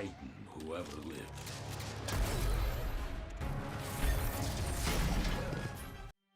titan who ever lived.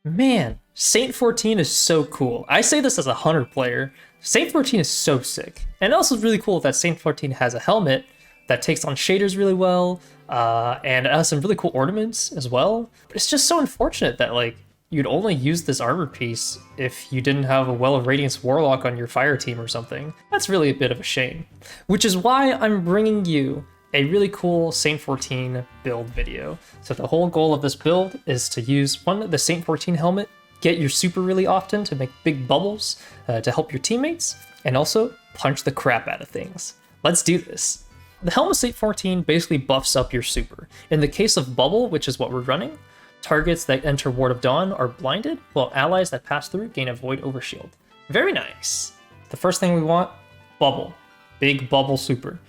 Man, Saint 14 is so cool. I say this as a Hunter player. Saint 14 is so sick. And also really cool that Saint 14 has a helmet that takes on shaders really well, and it has some really cool ornaments as well. But it's just so unfortunate that like you'd only use this armor piece if you didn't have a Well of Radiance Warlock on your fire team or something. That's really a bit of a shame. Which is why I'm bringing you a really cool Saint 14 build video. So the whole goal of this build is to use the Saint 14 helmet, get your super really often to make big bubbles to help your teammates, and also punch the crap out of things. Let's do this. The Helm of Saint 14 basically buffs up your super. In the case of Bubble, which is what we're running, targets that enter Ward of Dawn are blinded, while allies that pass through gain a Void Overshield. Very nice. The first thing we want, Bubble. Big Bubble super.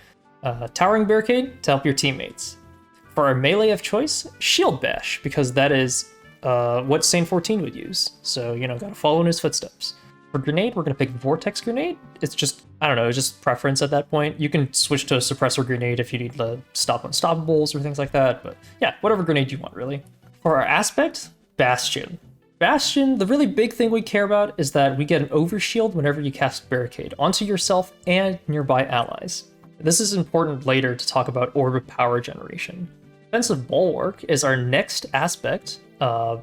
Towering Barricade to help your teammates. For our melee of choice, Shield Bash, because that is what Saint 14 would use. So, you know, gotta follow in his footsteps. For Grenade, we're gonna pick Vortex Grenade. It's just, I don't know, it's just preference at that point. You can switch to a Suppressor Grenade if you need to stop Unstoppables or things like that, but yeah, whatever grenade you want, really. For our aspect, Bastion. Bastion, the really big thing we care about is that we get an overshield whenever you cast Barricade onto yourself and nearby allies. This is important later to talk about Orb of Power generation. Defensive Bulwark is our next aspect,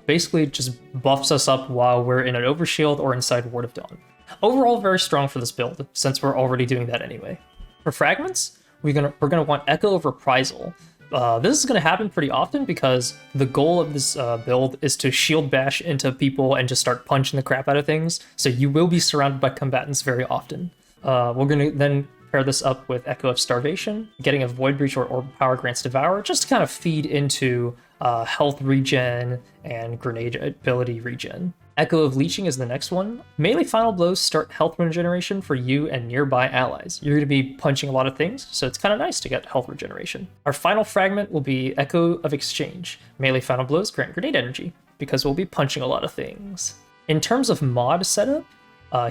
basically just buffs us up while we're in an overshield or inside Ward of Dawn. Overall, very strong for this build, since we're already doing that anyway. For Fragments, we're gonna want Echo of Reprisal. This is going to happen pretty often because the goal of this build is to shield bash into people and just start punching the crap out of things, so you will be surrounded by combatants very often. We're going to then pair this up with Echo of Starvation. Getting a Void Breach or Orb of Power grants Devour, just to kind of feed into health regen and grenade ability regen. Echo of Leeching is the next one. Melee Final Blows start health regeneration for you and nearby allies. You're going to be punching a lot of things, so it's kind of nice to get health regeneration. Our final fragment will be Echo of Exchange. Melee Final Blows grant grenade energy, because we'll be punching a lot of things. In terms of mod setup,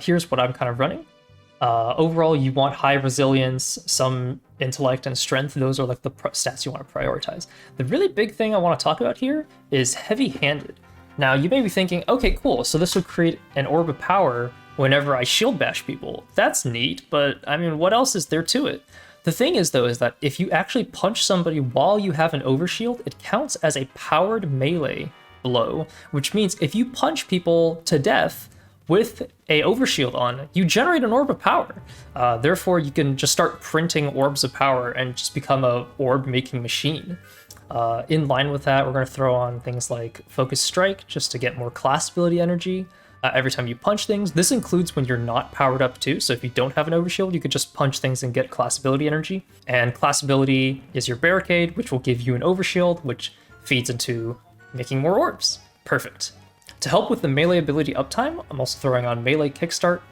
here's what I'm kind of running. Overall, you want high resilience, some intellect and strength. Those are like the stats you want to prioritize. The really big thing I want to talk about here is heavy-handed. Now, you may be thinking, okay, cool, so this would create an Orb of Power whenever I shield bash people. That's neat, but I mean, what else is there to it? The thing is, though, is that if you actually punch somebody while you have an overshield, it counts as a powered melee blow, which means if you punch people to death with a overshield on, you generate an Orb of Power. Therefore, you can just start printing Orbs of Power and just become a orb-making machine. In line with that, we're going to throw on things like Focus Strike, just to get more class ability energy every time you punch things. This includes when you're not powered up too, so if you don't have an overshield, you could just punch things and get class ability energy. And class ability is your Barricade, which will give you an overshield, which feeds into making more orbs. Perfect. To help with the melee ability uptime, I'm also throwing on Melee Kickstart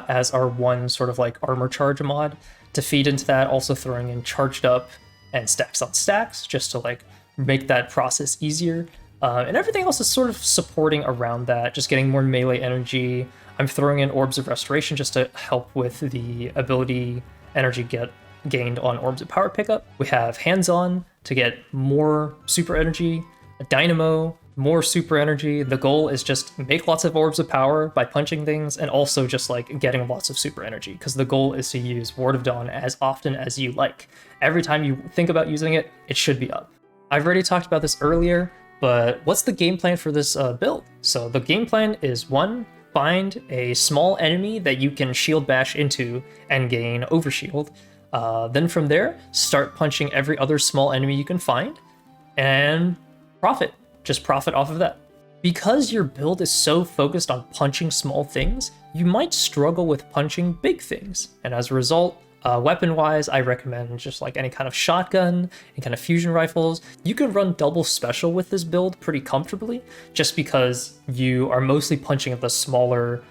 as our one sort of like armor charge mod. To feed into that, also throwing in Charged Up and Stacks on Stacks, just to like make that process easier. And everything else is sort of supporting around that, just getting more melee energy. I'm throwing in Orbs of Restoration just to help with the ability energy gained on Orbs of Power pickup. We have Hands On to get more super energy, a Dynamo, more super energy. The goal is just make lots of Orbs of Power by punching things, and also just like getting lots of super energy, because the goal is to use Ward of Dawn as often as you like. Every time you think about using it, it should be up. I've already talked about this earlier, but what's the game plan for this build? So the game plan is 1, find a small enemy that you can shield bash into and gain overshield. Then from there, start punching every other small enemy you can find, and profit. Just profit off of that. Because your build is so focused on punching small things, you might struggle with punching big things. And as a result, weapon-wise, I recommend just like any kind of shotgun, any kind of fusion rifles. You can run double special with this build pretty comfortably, just because you are mostly punching at the smaller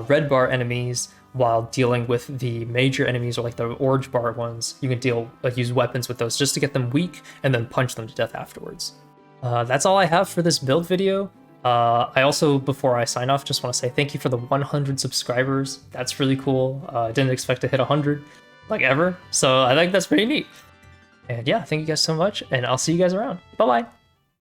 red bar enemies while dealing with the major enemies, or like the orange bar ones. You can use weapons with those just to get them weak and then punch them to death afterwards. That's all I have for this build video. I also, before I sign off, just want to say thank you for the 100 subscribers. That's really cool. I didn't expect to hit 100, like ever, so I think that's pretty neat. And yeah, thank you guys so much, and I'll see you guys around. Bye-bye.